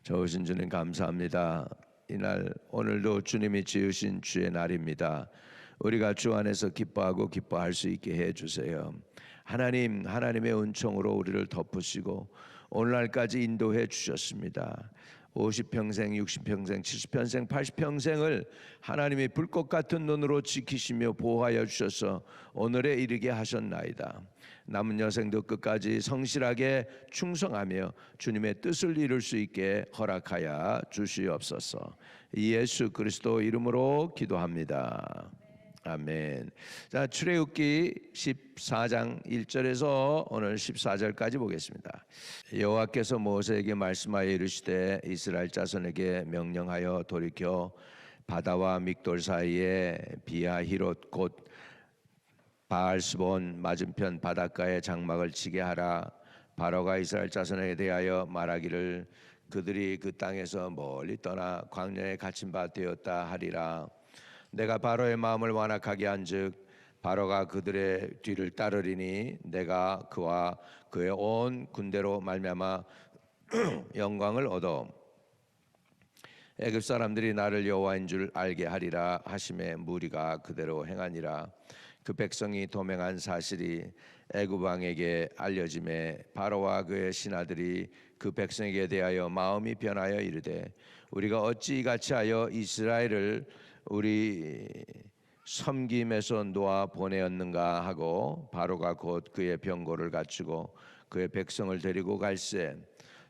좋으신 주님 감사합니다. 이날 오늘도 주님이 지으신 주의 날입니다. 우리가 주 안에서 기뻐하고 기뻐할 수 있게 해 주세요. 하나님의 은총으로 우리를 덮으시고 오늘날까지 인도해 주셨습니다. 50평생, 60평생, 70평생, 80평생을 하나님이 불꽃 같은 눈으로 지키시며 보호하여 주셔서 오늘에 이르게 하셨나이다. 남은 여생도 끝까지 성실하게 충성하며 주님의 뜻을 이룰 수 있게 허락하여 주시옵소서. 예수 그리스도 이름으로 기도합니다. 아멘. 자, 출애굽기 14장 1절에서 오늘 14절까지 보겠습니다. 여호와께서 모세에게 말씀하여 이르시되 이스라엘 자손에게 명령하여 돌이켜 바다와 믹돌 사이에 비하히롯 곧 바알스본 맞은편 바닷가에 장막을 치게 하라. 바로가 이스라엘 자손에 대하여 말하기를 그들이 그 땅에서 멀리 떠나 광야에 갇힌 바 되었다 하리라. 내가 바로의 마음을 완악하게 한즉 바로가 그들의 뒤를 따르리니 내가 그와 그의 온 군대로 말미암아 영광을 얻어 애굽 사람들이 나를 여호와인 줄 알게 하리라 하심에 무리가 그대로 행하니라. 그 백성이 도맹한 사실이 애굽 왕에게 알려짐에 바로와 그의 신하들이 그 백성에게 대하여 마음이 변하여 이르되 우리가 어찌 이같이 하여 이스라엘을 우리 섬김에서 놓아 보내었는가 하고 바로가 곧 그의 병거를 갖추고 그의 백성을 데리고 갈새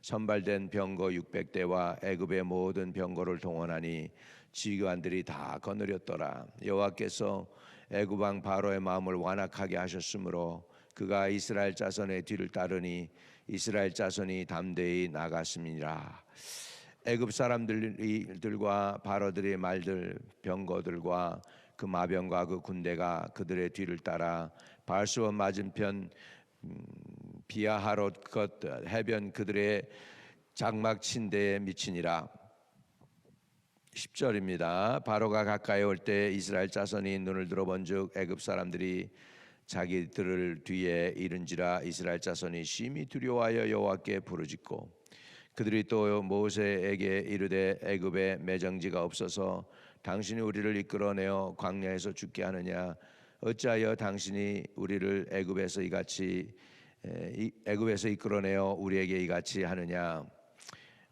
선발된 병거 600대와 애굽의 모든 병거를 동원하니 지휘관들이 다 거느렸더라. 여호와께서 애굽 왕 바로의 마음을 완악하게 하셨으므로 그가 이스라엘 자손의 뒤를 따르니 이스라엘 자손이 담대히 나갔음이니라. 애굽 사람들과 바로들의 말들 병거들과 그 마병과 그 군대가 그들의 뒤를 따라 바알스본 맞은편 비아하롯 것 해변 그들의 장막 침대에 미치니라. 10절입니다. 바로가 가까이 올 때 이스라엘 자손이 눈을 들어본즉 애굽 사람들이 자기들을 뒤에 이른지라. 이스라엘 자손이 심히 두려워하여 여호와께 부르짖고 그들이 또 모세에게 이르되 애굽에 매정지가 없어서 당신이 우리를 이끌어내어 광야에서 죽게 하느냐. 어찌하여 당신이 우리를 애굽에서 이끌어내어 우리에게 이같이 하느냐.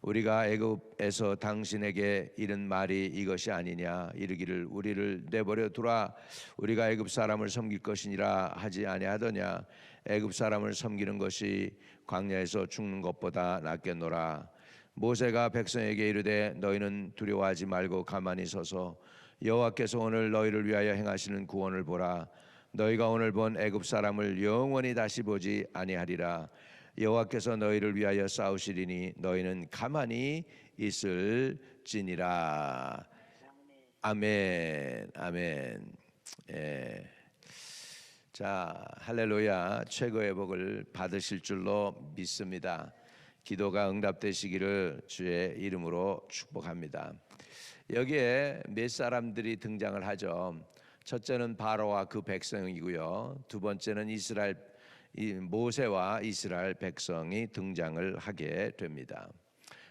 우리가 애굽에서 당신에게 이른 말이 이것이 아니냐. 이르기를 우리를 내버려 두라. 우리가 애굽 사람을 섬길 것이니라 하지 아니하더냐. 애굽 사람을 섬기는 것이 광야에서 죽는 것보다 낫겠노라. 모세가 백성에게 이르되 너희는 두려워하지 말고 가만히 서서 여호와께서 오늘 너희를 위하여 행하시는 구원을 보라. 너희가 오늘 본 애굽 사람을 영원히 다시 보지 아니하리라. 여호와께서 너희를 위하여 싸우시리니 너희는 가만히 있을지니라. 아멘. 아멘. 예. 자, 할렐루야. 최고의 복을 받으실 줄로 믿습니다. 기도가 응답되시기를 주의 이름으로 축복합니다. 여기에 몇 사람들이 등장을 하죠. 첫째는 바로와 그 백성이고요. 두 번째는 모세와 이스라엘 백성이 등장을 하게 됩니다.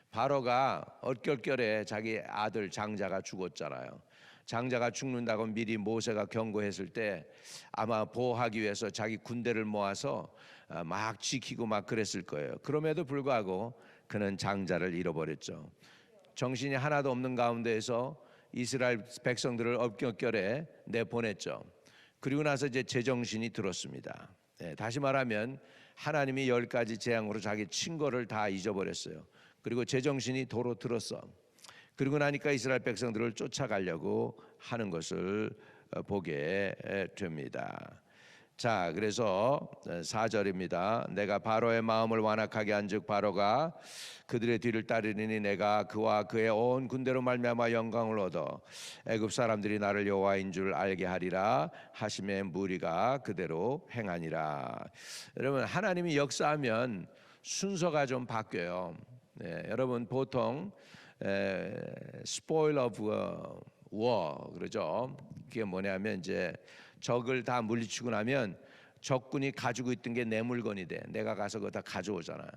바로가 얼결결에 자기 아들 장자가 죽었잖아요. 장자가 죽는다고 미리 모세가 경고했을 때 아마 보호하기 위해서 자기 군대를 모아서 막 지키고 막 그랬을 거예요. 그럼에도 불구하고 그는 장자를 잃어버렸죠. 정신이 하나도 없는 가운데에서 이스라엘 백성들을 얼결결에 내보냈죠. 그리고 나서 이제 제정신이 들었습니다. 다시 말하면 하나님이 10가지 재앙으로 자기 친거를 다 잊어버렸어요. 그리고 제정신이 도로 들었어. 그리고 나니까 이스라엘 백성들을 쫓아가려고 하는 것을 보게 됩니다. 자, 그래서 4절입니다. 내가 바로의 마음을 완악하게 한즉 바로가 그들의 뒤를 따르니 내가 그와 그의 온 군대로 말미암아 영광을 얻어 애굽 사람들이 나를 여호와인 줄 알게 하리라 하심에 무리가 그대로 행하니라. 여러분, 하나님이 역사하면 순서가 좀 바뀌어요. 여러분, 보통 spoil of war 그러죠. 그게 뭐냐면 이제 적을 다 물리치고 나면 적군이 가지고 있던 게 내 물건이 돼. 내가 가서 그거 다 가져오잖아.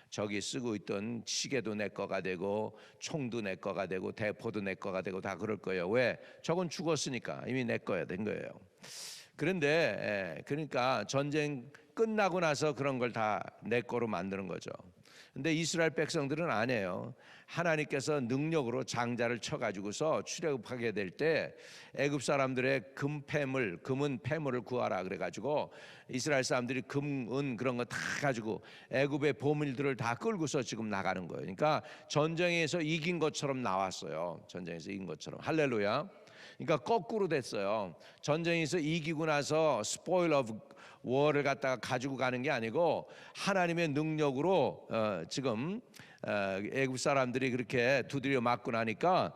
저기 쓰고 있던 시계도 내 거가 되고 총도 내 거가 되고 대포도 내 거가 되고 다 그럴 거예요. 왜? 저건 죽었으니까 이미 내 거야 된 거예요. 그런데 그러니까 전쟁 끝나고 나서 그런 걸 다 내 거로 만드는 거죠. 근데 이스라엘 백성들은 아니에요. 하나님께서 능력으로 장자를 쳐가지고서 출애굽하게 될 때 애굽 사람들의 금은 폐물을 구하라 그래가지고 이스라엘 사람들이 금, 은 그런 거 다 가지고 애굽의 보물들을 다 끌고서 지금 나가는 거예요. 그러니까 전쟁에서 이긴 것처럼 나왔어요. 전쟁에서 이긴 것처럼. 할렐루야. 그러니까 거꾸로 됐어요. 전쟁에서 이기고 나서 스포일 오브 워를 갖다가 가지고 가는 게 아니고 하나님의 능력으로 지금 애굽 사람들이 그렇게 두드려 맞고 나니까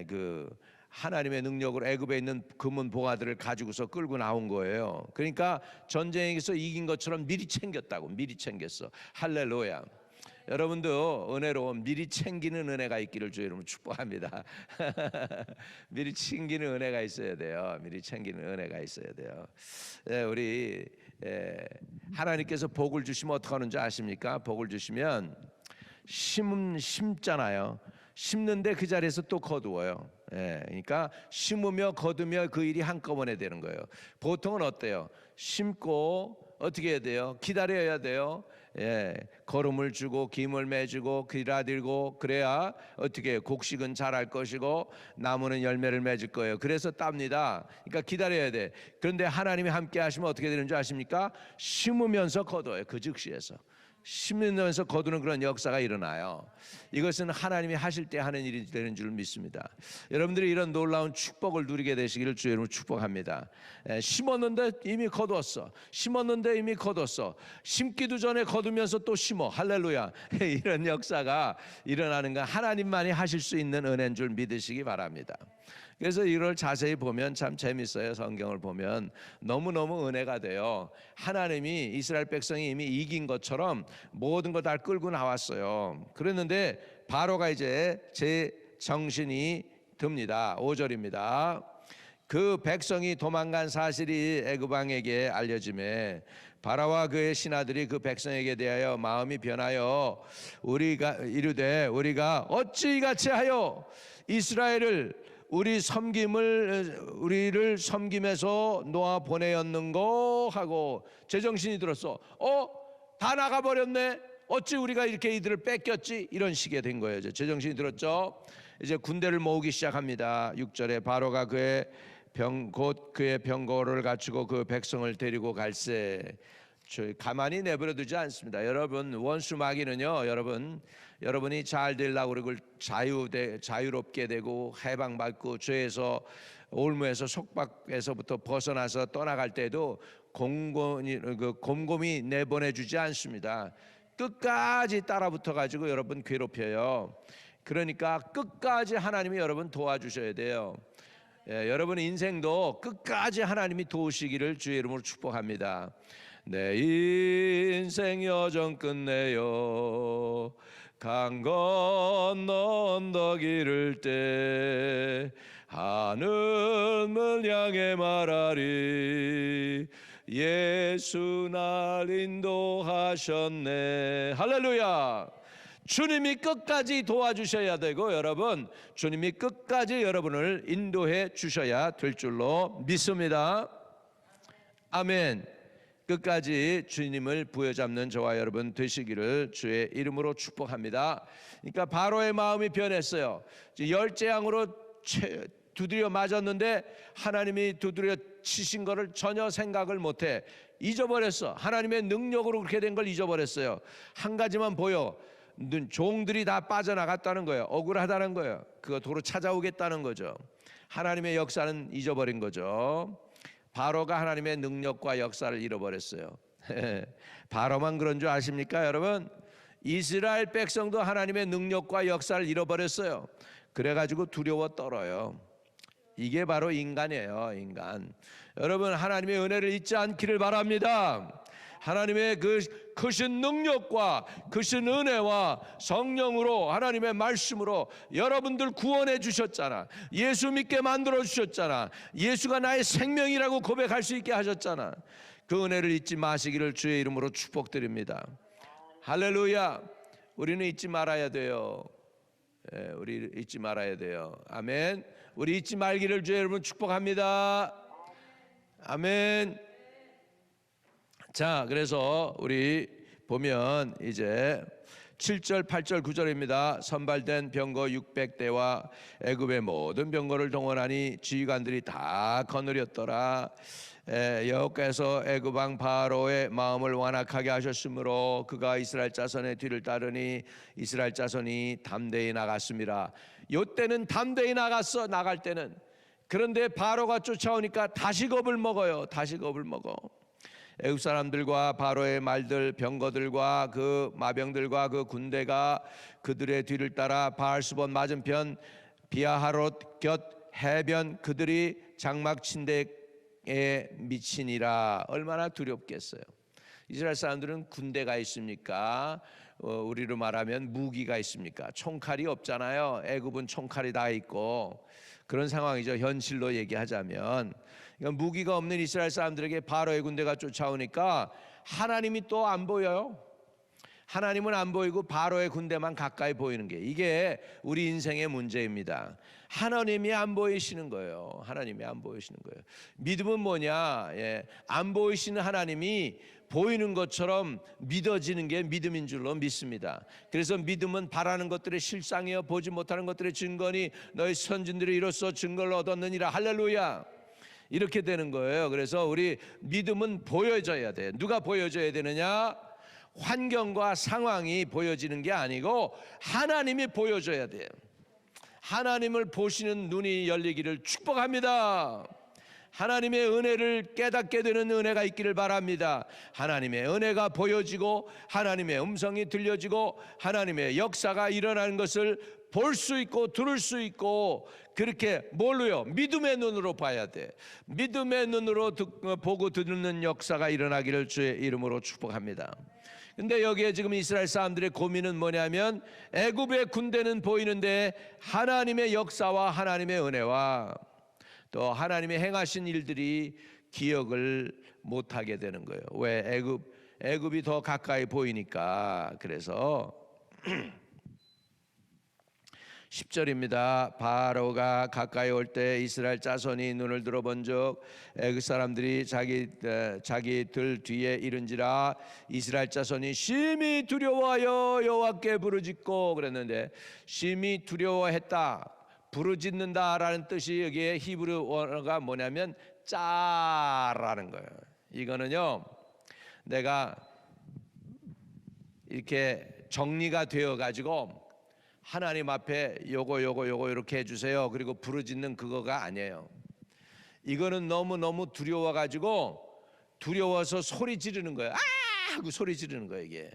그 하나님의 능력으로 애굽에 있는 금은 보화들을 가지고서 끌고 나온 거예요. 그러니까 전쟁에서 이긴 것처럼 미리 챙겼다고. 미리 챙겼어. 할렐루야. 여러분도 은혜로 미리 챙기는 은혜가 있기를 주의 이름으로 축복합니다. 미리 챙기는 은혜가 있어야 돼요. 미리 챙기는 은혜가 있어야 돼요. 우리 하나님께서 복을 주시면 어떻게 하는지 아십니까? 복을 주시면 심잖아요. 심는데 그 자리에서 또 거두어요. 그러니까 심으며 거두며 그 일이 한꺼번에 되는 거예요. 보통은 어때요? 심고 어떻게 해야 돼요? 기다려야 돼요. 거름을 주고 김을 매주고 기라들고 그래야 어떻게 해요? 곡식은 자랄 것이고 나무는 열매를 맺을 거예요. 그래서 땁니다. 그러니까 기다려야 돼. 그런데 하나님이 함께 하시면 어떻게 되는 줄 아십니까? 심으면서 거둬요. 그 즉시에서 심으면서 거두는 그런 역사가 일어나요. 이것은 하나님이 하실 때 하는 일이 되는 줄 믿습니다. 여러분들이 이런 놀라운 축복을 누리게 되시기를 주의 이름으로 축복합니다. 심었는데 이미 거두었어. 심었는데 이미 거뒀어. 심기도 전에 거두면서 또 심어. 할렐루야. 이런 역사가 일어나는 건 하나님만이 하실 수 있는 은혜인 줄 믿으시기 바랍니다. 그래서 이걸 자세히 보면 참 재밌어요. 성경을 보면 너무너무 은혜가 돼요. 하나님이 이스라엘 백성이 이미 이긴 것처럼 모든 걸 다 끌고 나왔어요. 그랬는데 바로가 이제 제 정신이 듭니다. 5절입니다. 그 백성이 도망간 사실이 애굽 왕에게 알려짐에 바라와 그의 신하들이 그 백성에게 대하여 마음이 변하여 우리가 이르되 우리가 어찌 이같이 하여 이스라엘을 우리를 섬김에서 놓아 보내었는고 하고 제정신이 들었어. 다 나가버렸네. 어찌 우리가 이렇게 이들을 뺏겼지? 이런 식의 된 거예요. 제정신이 들었죠. 이제 군대를 모으기 시작합니다. 6절에 바로가 곧 그의 병거를 갖추고 그 백성을 데리고 갈새 가만히 내버려 두지 않습니다. 여러분 원수 마귀는요, 여러분이 잘 되려고 그러고 자유롭게 되고 해방받고 죄에서 올무에서 속박에서부터 벗어나서 떠나갈 때도 곰곰이 내보내주지 않습니다. 끝까지 따라붙어 가지고 여러분 괴롭혀요. 그러니까 끝까지 하나님이 여러분 도와주셔야 돼요. 여러분 인생도 끝까지 하나님이 도우시기를 주의 이름으로 축복합니다. 내 인생 여정 끝내요 강 건너 언덕 이를 때 하늘을 향해 말하리 예수 날 인도하셨네. 할렐루야. 주님이 끝까지 도와주셔야 되고 여러분 주님이 끝까지 여러분을 인도해 주셔야 될 줄로 믿습니다. 아멘. 끝까지 주님을 부여잡는 저와 여러분 되시기를 주의 이름으로 축복합니다. 그러니까 바로의 마음이 변했어요. 열재앙으로 두드려 맞았는데 하나님이 두드려 치신 것을 전혀 생각을 못해 잊어버렸어. 하나님의 능력으로 그렇게 된 걸 잊어버렸어요. 한 가지만 보여. 종들이 다 빠져나갔다는 거예요. 억울하다는 거예요. 그거 도로 찾아오겠다는 거죠. 하나님의 역사는 잊어버린 거죠. 바로가 하나님의 능력과 역사를 잃어버렸어요. 바로만 그런 줄 아십니까 여러분? 이스라엘 백성도 하나님의 능력과 역사를 잃어버렸어요. 그래가지고 두려워 떨어요. 이게 바로 인간이에요. 인간. 여러분 하나님의 은혜를 잊지 않기를 바랍니다. 하나님의 그 크신 능력과 크신 은혜와 성령으로 하나님의 말씀으로 여러분들 구원해 주셨잖아. 예수 믿게 만들어 주셨잖아. 예수가 나의 생명이라고 고백할 수 있게 하셨잖아. 그 은혜를 잊지 마시기를 주의 이름으로 축복드립니다. 할렐루야. 우리는 잊지 말아야 돼요. 우리 잊지 말아야 돼요. 아멘. 우리 잊지 말기를 주의 이름으로 축복합니다. 아멘. 자, 그래서 우리 보면 이제 7절, 8절, 9절입니다. 선발된 병거 600대와 애굽의 모든 병거를 동원하니 지휘관들이 다 거느렸더라. 여호와께서 애굽 왕 바로의 마음을 완악하게 하셨으므로 그가 이스라엘 자손의 뒤를 따르니 이스라엘 자손이 담대히 나갔습니다. 요때는 담대히 나갔어. 나갈 때는. 그런데 바로가 쫓아오니까 다시 겁을 먹어요. 다시 겁을 먹어. 애굽 사람들과 바로의 말들, 병거들과 그 마병들과 그 군대가 그들의 뒤를 따라 바알스본 맞은편 비아하롯 곁 해변 그들이 장막 침대에 미치니라. 얼마나 두렵겠어요. 이스라엘 사람들은 군대가 있습니까? 우리로 말하면 무기가 있습니까? 총칼이 없잖아요. 애굽은 총칼이 다 있고 그런 상황이죠. 현실로 얘기하자면. 그러니까 무기가 없는 이스라엘 사람들에게 바로의 군대가 쫓아오니까 하나님이 또 안 보여요. 하나님은 안 보이고 바로의 군대만 가까이 보이는 게 이게 우리 인생의 문제입니다. 하나님이 안 보이시는 거예요. 하나님이 안 보이시는 거예요. 믿음은 뭐냐? 안 보이시는 하나님이 보이는 것처럼 믿어지는 게 믿음인 줄로 믿습니다. 그래서 믿음은 바라는 것들의 실상이요 보지 못하는 것들의 증거니 너희 선진들이 이로써 증거를 얻었느니라. 할렐루야. 이렇게 되는 거예요. 그래서 우리 믿음은 보여져야 돼. 누가 보여줘야 되느냐? 환경과 상황이 보여지는 게 아니고 하나님이 보여줘야 돼요. 하나님을 보시는 눈이 열리기를 축복합니다. 하나님의 은혜를 깨닫게 되는 은혜가 있기를 바랍니다. 하나님의 은혜가 보여지고 하나님의 음성이 들려지고 하나님의 역사가 일어나는 것을 볼 수 있고 들을 수 있고 그렇게 뭘로요? 믿음의 눈으로 봐야 돼. 믿음의 눈으로 보고 듣는 역사가 일어나기를 주의 이름으로 축복합니다. 근데 여기에 지금 이스라엘 사람들의 고민은 뭐냐면 애굽의 군대는 보이는데 하나님의 역사와 하나님의 은혜와 또 하나님의 행하신 일들이 기억을 못하게 되는 거예요. 왜? 애굽이 더 가까이 보이니까. 그래서 10절입니다. 바로가 가까이 올 때 이스라엘 자손이 눈을 들어본즉 애굽 사람들이 자기들 뒤에 이른지라. 이스라엘 자손이 심히 두려워하여 여호와께 부르짖고 그랬는데 심히 두려워했다, 부르짖는다라는 뜻이 여기에 히브리 원어가 뭐냐면 짜라는 거예요. 이거는요 내가 이렇게 정리가 되어 가지고 하나님 앞에 요거 이렇게 해주세요 그리고 부르짖는 그거가 아니에요. 이거는 너무너무 두려워가지고 두려워서 소리 지르는 거예요. 아! 하고 소리 지르는 거예요 이게.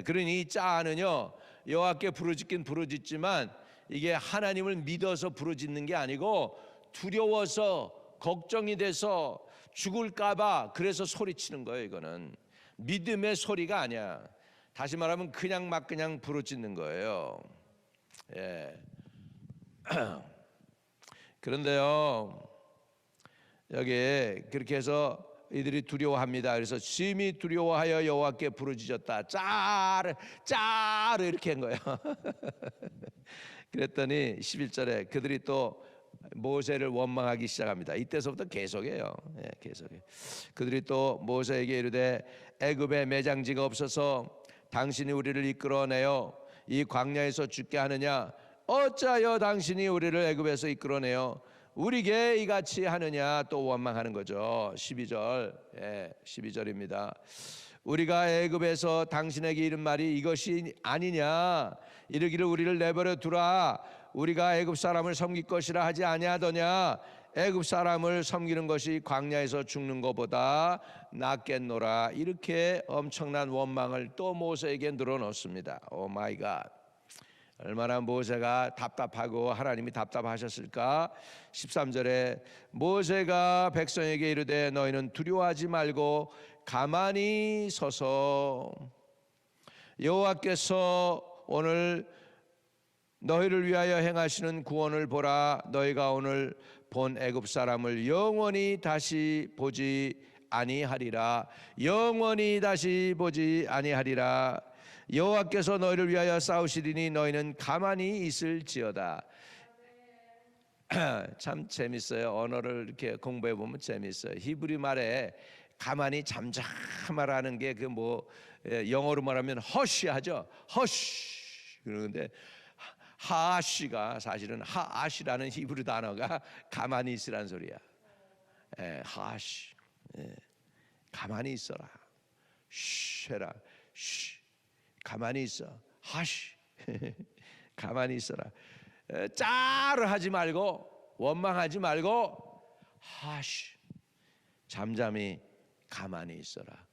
그러니 이 짜는요 여호와께 부르짖긴 부르짖지만 이게 하나님을 믿어서 부르짖는 게 아니고 두려워서 걱정이 돼서 죽을까봐 그래서 소리치는 거예요. 이거는 믿음의 소리가 아니야. 다시 말하면 그냥 부르짖는 거예요. 그런데요 여기 그렇게 해서 이들이 두려워합니다. 그래서 심히 두려워하여 여호와께 부르짖었다. 짜르 이렇게 한 거예요. 그랬더니 11절에 그들이 또 모세를 원망하기 시작합니다. 이때서부터 계속해요. 계속해. 그들이 또 모세에게 이르되 애굽에 매장지가 없어서 당신이 우리를 이끌어내어 이 광야에서 죽게 하느냐? 어찌하여 당신이 우리를 애굽에서 이끌어내어 우리에게 이같이 하느냐? 또 원망하는 거죠. 12절입니다. 우리가 애굽에서 당신에게 이른 말이 이것이 아니냐? 이르기를 우리를 내버려 두라. 우리가 애굽 사람을 섬길 것이라 하지 아니하더냐? 애굽 사람을 섬기는 것이 광야에서 죽는 것보다 낫겠노라. 이렇게 엄청난 원망을 또 모세에게 늘어놓습니다. 오 마이 갓. 얼마나 모세가 답답하고 하나님이 답답하셨을까? 13절에 모세가 백성에게 이르되 너희는 두려워하지 말고 가만히 서서 여호와께서 오늘 너희를 위하여 행하시는 구원을 보라. 너희가 오늘 본 애굽 사람을 영원히 다시 보지 아니하리라. 영원히 다시 보지 아니하리라. 여호와께서 너희를 위하여 싸우시리니 너희는 가만히 있을지어다. 참 재밌어요. 언어를 이렇게 공부해 보면 재밌어요. 히브리 말에 가만히 잠잠하라는 게 그 영어로 말하면 허쉬 하죠. 허쉬. 그런데 하아쉬가 사실은 하아쉬라는 히브리 단어가 가만히 있으라는 소리야. 하아쉬. 가만히 있어라. 쉬 해라. 쉬. 가만히 있어. 하쉬. 가만히 있어라. 짜르 하지 말고 원망하지 말고 하쉬. 잠잠히 가만히 있어라.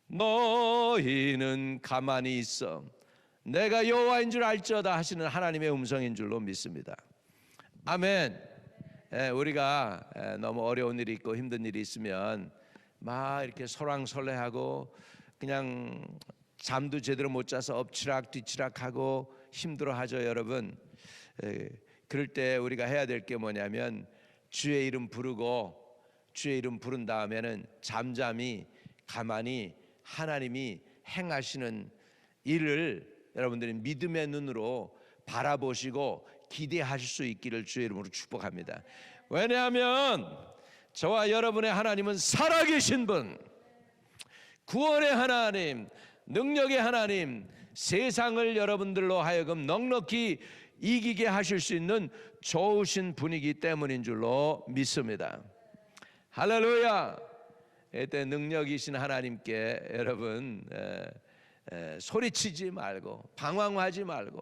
너희는 가만히 있어. 내가 여호와인 줄 알지어다 하시는 하나님의 음성인 줄로 믿습니다. 아멘. 우리가 너무 어려운 일이 있고 힘든 일이 있으면 막 이렇게 설왕설래하고 그냥 잠도 제대로 못 자서 엎치락 뒤치락하고 힘들어하죠, 여러분. 그럴 때 우리가 해야 될 게 뭐냐면 주의 이름 부르고 주의 이름 부른 다음에는 잠잠히 가만히 하나님이 행하시는 일을 여러분들이 믿음의 눈으로 바라보시고 기대하실 수 있기를 주의 이름으로 축복합니다. 왜냐하면 저와 여러분의 하나님은 살아계신 분, 구원의 하나님, 능력의 하나님, 세상을 여러분들로 하여금 넉넉히 이기게 하실 수 있는 좋으신 분이기 때문인 줄로 믿습니다. 할렐루야. 이때 능력이신 하나님께 여러분 소리치지 말고 방황하지 말고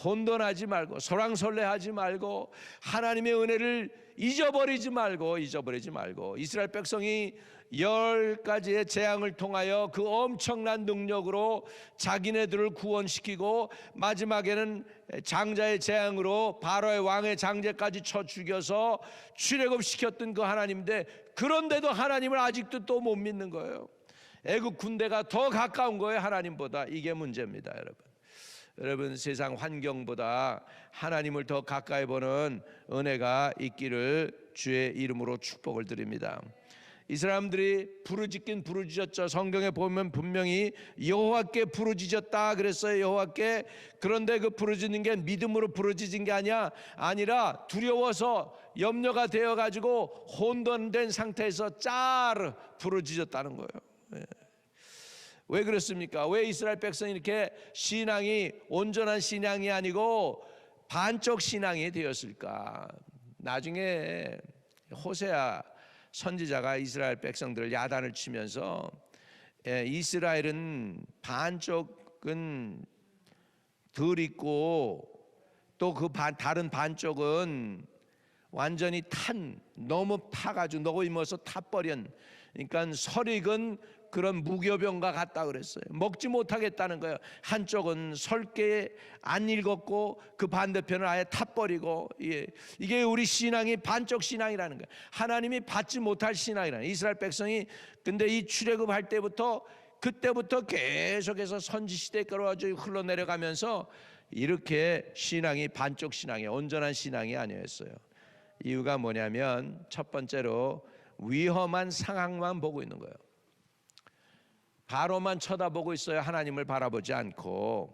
혼돈하지 말고 소랑설레하지 말고 하나님의 은혜를 잊어버리지 말고 이스라엘 백성이 10가지의 재앙을 통하여 그 엄청난 능력으로 자기네들을 구원시키고 마지막에는 장자의 재앙으로 바로의 왕의 장제까지 쳐 죽여서 출애굽시켰던 그 하나님인데, 그런데도 하나님을 아직도 또 못 믿는 거예요. 애국 군대가 더 가까운 거예요, 하나님보다. 이게 문제입니다, 여러분. 여러분, 세상 환경보다 하나님을 더 가까이 보는 은혜가 있기를 주의 이름으로 축복을 드립니다. 이 사람들이 부르짖긴 부르짖었죠. 성경에 보면 분명히 여호와께 부르짖었다 그랬어요, 여호와께. 그런데 그 부르짖는 게 믿음으로 부르짖은 게 아니라 두려워서 염려가 되어가지고 혼돈된 상태에서 짜르 부르짖었다는 거예요. 왜 그렇습니까? 왜 이스라엘 백성이 이렇게 신앙이 온전한 신앙이 아니고 반쪽 신앙이 되었을까? 나중에 호세아 선지자가 이스라엘 백성들을 야단을 치면서 이스라엘은 반쪽은 덜 있고 또 그 다른 반쪽은 완전히 너무 타가지고 너무 임어서 타버린, 그러니까 설익은 그런 무교병과 같다 그랬어요. 먹지 못하겠다는 거예요. 한쪽은 설게 안 읽었고 그 반대편을 아예 타버리고. 이게 우리 신앙이 반쪽 신앙이라는 거예요. 하나님이 받지 못할 신앙이라는. 이스라엘 백성이 근데 이 출애굽할 그때부터 계속해서 선지시대에 끌어가지고 흘러내려가면서 이렇게 신앙이 반쪽 신앙이에요. 온전한 신앙이 아니었어요. 이유가 뭐냐면 첫 번째로 위험한 상황만 보고 있는 거예요. 바로만 쳐다보고 있어요. 하나님을 바라보지 않고.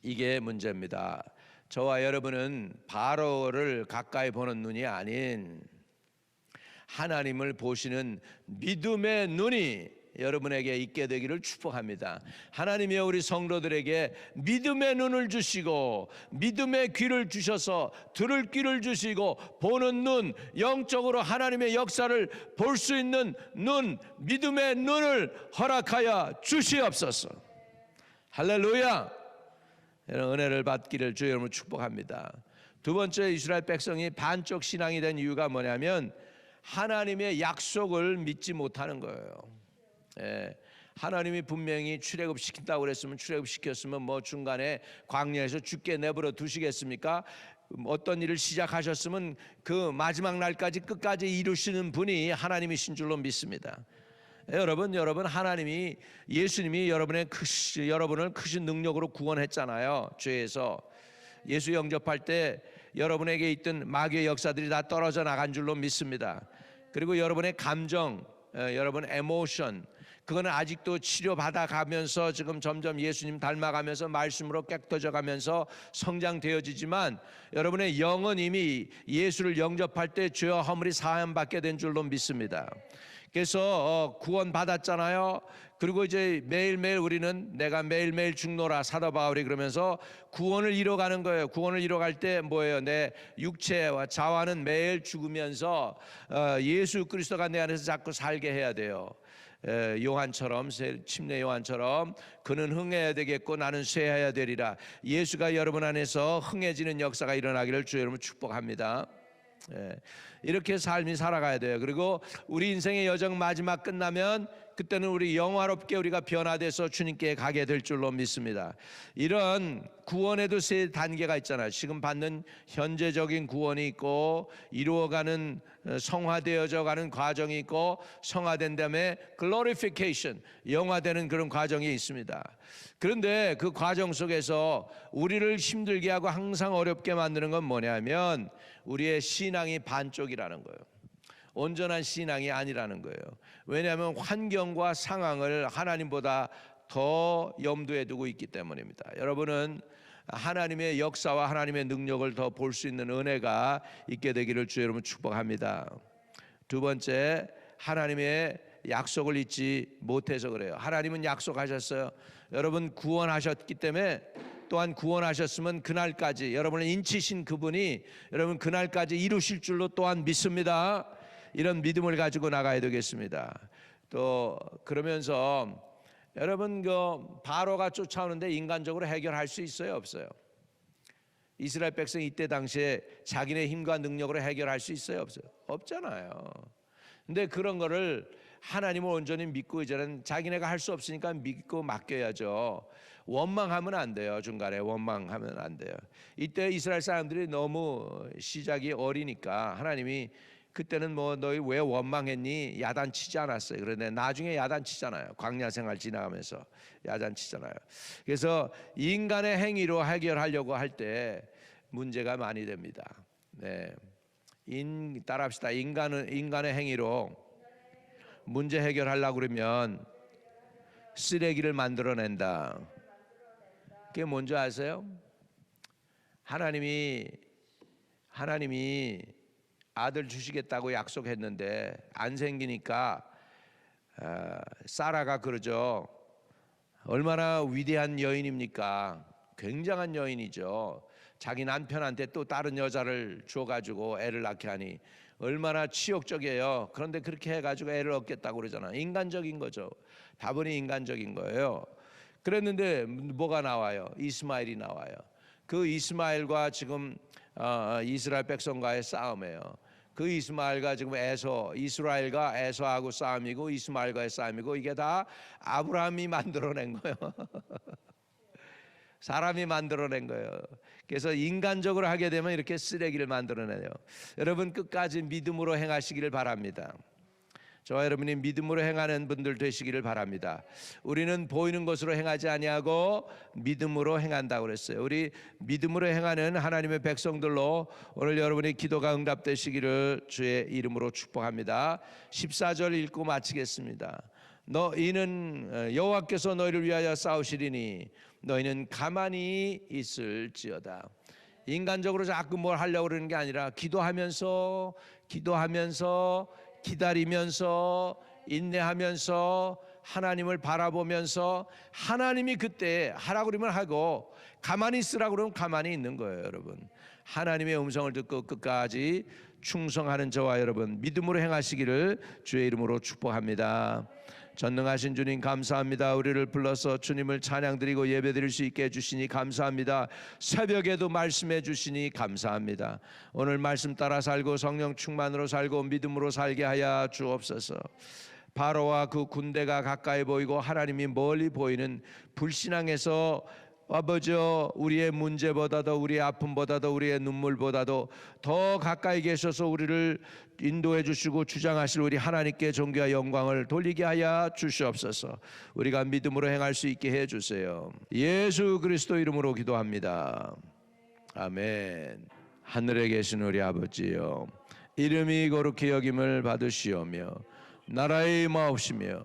이게 문제입니다. 저와 여러분은 바로를 가까이 보는 눈이 아닌 하나님을 보시는 믿음의 눈이 여러분에게 있게 되기를 축복합니다. 하나님이 우리 성도들에게 믿음의 눈을 주시고 믿음의 귀를 주셔서 들을 귀를 주시고 보는 눈, 영적으로 하나님의 역사를 볼 수 있는 눈, 믿음의 눈을 허락하여 주시옵소서. 할렐루야. 이런 은혜를 받기를 주의 이름으로 축복합니다. 두 번째, 이스라엘 백성이 반쪽 신앙이 된 이유가 뭐냐면 하나님의 약속을 믿지 못하는 거예요. 하나님이 분명히 출애굽시킨다고 그랬으면 출애굽시켰으면 뭐 중간에 광야에서 죽게 내버려 두시겠습니까? 어떤 일을 시작하셨으면 그 마지막 날까지 끝까지 이루시는 분이 하나님이신 줄로 믿습니다. 여러분 하나님이, 예수님이 여러분을 크신 능력으로 구원했잖아요. 죄에서. 예수 영접할 때 여러분에게 있던 마귀의 역사들이 다 떨어져 나간 줄로 믿습니다. 그리고 여러분의 감정, 여러분 에모션, 그거는 아직도 치료받아 가면서 지금 점점 예수님 닮아가면서 말씀으로 깨끗해져 가면서 성장되어지지만 여러분의 영은 이미 예수를 영접할 때 죄와 허물이 사함받게 된 줄로 믿습니다. 그래서 구원 받았잖아요. 그리고 이제 매일매일 우리는 내가 매일매일 죽노라 사도 바울이 그러면서 구원을 이뤄가는 거예요. 구원을 이뤄갈 때 뭐예요? 내 육체와 자아는 매일 죽으면서 예수 그리스도가 내 안에서 자꾸 살게 해야 돼요. 요한처럼, 침례 요한처럼 그는 흥해야 되겠고 나는 쇠해야 되리라. 예수가 여러분 안에서 흥해지는 역사가 일어나기를 주 여러분 축복합니다. 이렇게 삶이 살아가야 돼요. 그리고 우리 인생의 여정 마지막 끝나면 그때는 우리 영화롭게 우리가 변화돼서 주님께 가게 될 줄로 믿습니다. 이런 구원에도 세 단계가 있잖아요. 지금 받는 현재적인 구원이 있고 이루어가는 성화되어져 가는 과정이 있고 성화된 다음에 glorification, 영화되는 그런 과정이 있습니다. 그런데 그 과정 속에서 우리를 힘들게 하고 항상 어렵게 만드는 건 뭐냐면 우리의 신앙이 반쪽이라는 거예요. 온전한 신앙이 아니라는 거예요. 왜냐하면 환경과 상황을 하나님보다 더 염두에 두고 있기 때문입니다. 여러분은 하나님의 역사와 하나님의 능력을 더 볼 수 있는 은혜가 있게 되기를 주 여러분 축복합니다. 두 번째, 하나님의 약속을 잊지 못해서 그래요. 하나님은 약속하셨어요. 여러분 구원하셨기 때문에 또한 구원하셨으면 그날까지 여러분을 인치신 그분이 여러분 그날까지 이루실 줄로 또한 믿습니다. 이런 믿음을 가지고 나가야 되겠습니다. 또 그러면서 여러분 그 바로가 쫓아오는데 인간적으로 해결할 수 있어요, 없어요? 이스라엘 백성이 이때 당시에 자기네 힘과 능력으로 해결할 수 있어요, 없어요? 없잖아요. 근데 그런 거를 하나님을 온전히 믿고 이제는 자기네가 할 수 없으니까 믿고 맡겨야죠. 원망하면 안 돼요. 중간에 원망하면 안 돼요. 이때 이스라엘 사람들이 너무 시작이 어리니까 하나님이 그때는 뭐 너희 왜 원망했니? 야단치지 않았어요. 그런데 나중에 야단치잖아요. 광야 생활 지나가면서 야단치잖아요. 그래서 인간의 행위로 해결하려고 할 때 문제가 많이 됩니다. 네, 따라합시다. 인간의 행위로 문제 해결하려고 그러면 쓰레기를 만들어낸다. 그게 뭔지 아세요? 하나님이 아들 주시겠다고 약속했는데 안 생기니까 사라가 그러죠. 얼마나 위대한 여인입니까? 굉장한 여인이죠. 자기 남편한테 또 다른 여자를 줘가지고 애를 낳게 하니 얼마나 치욕적이에요. 그런데 그렇게 해가지고 애를 얻겠다고 그러잖아요. 인간적인 거죠. 다분히 인간적인 거예요. 그랬는데 뭐가 나와요? 이스마엘이 나와요. 그 이스마엘과 지금 이스라엘 백성과의 싸움이에요. 그 이스마엘과 지금 이스라엘과 에서하고 싸움이고 이스마엘과의 싸움이고 이게 다 아브라함이 만들어낸 거예요. 사람이 만들어낸 거예요. 그래서 인간적으로 하게 되면 이렇게 쓰레기를 만들어내요. 여러분 끝까지 믿음으로 행하시기를 바랍니다. 저와 여러분이 믿음으로 행하는 분들 되시기를 바랍니다. 우리는 보이는 것으로 행하지 아니하고 믿음으로 행한다고 그랬어요. 우리 믿음으로 행하는 하나님의 백성들로 오늘 여러분의 기도가 응답되시기를 주의 이름으로 축복합니다. 14절 읽고 마치겠습니다. 이는 여호와께서 너희를 위하여 싸우시리니 너희는 가만히 있을지어다. 인간적으로 자꾸 뭘 하려고 그러는 게 아니라 기도하면서 기다리면서 인내하면서 하나님을 바라보면서 하나님이 그때 하라고 그러면 하고 가만히 있으라고 그러면 가만히 있는 거예요. 여러분 하나님의 음성을 듣고 끝까지 충성하는 저와 여러분 믿음으로 행하시기를 주의 이름으로 축복합니다. 전능하신 주님 감사합니다. 우리를 불러서 주님을 찬양드리고 예배드릴 수 있게 해주시니 감사합니다. 새벽에도 말씀해 주시니 감사합니다. 오늘 말씀 따라 살고 성령 충만으로 살고 믿음으로 살게 하여 주옵소서. 바로와 그 군대가 가까이 보이고 하나님이 멀리 보이는 불신앙에서 아버지여 우리의 문제보다도 우리의 아픔보다도 우리의 눈물보다도 더 가까이 계셔서 우리를 인도해 주시고 주장하실 우리 하나님께 존귀와 영광을 돌리게 하여 주시옵소서. 우리가 믿음으로 행할 수 있게 해 주세요. 예수 그리스도 이름으로 기도합니다. 아멘. 하늘에 계신 우리 아버지여 이름이 거룩히 여김을 받으시오며 나라의 마옵시며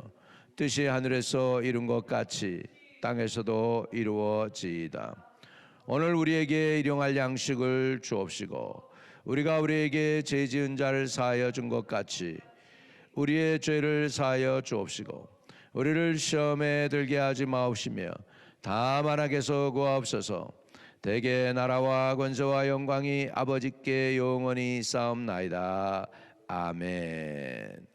뜻이 하늘에서 이룬 것 같이 땅에서도 이루어지이다. 오늘 우리에게 일용할 양식을 주옵시고 우리가 우리에게 죄 지은 자를 사하여 준 것 같이 우리의 죄를 사하여 주옵시고 우리를 시험에 들게 하지 마옵시며 다만 악에서 구하옵소서. 대개 나라와 권세와 영광이 아버지께 영원히 쌓옵나이다. 아멘.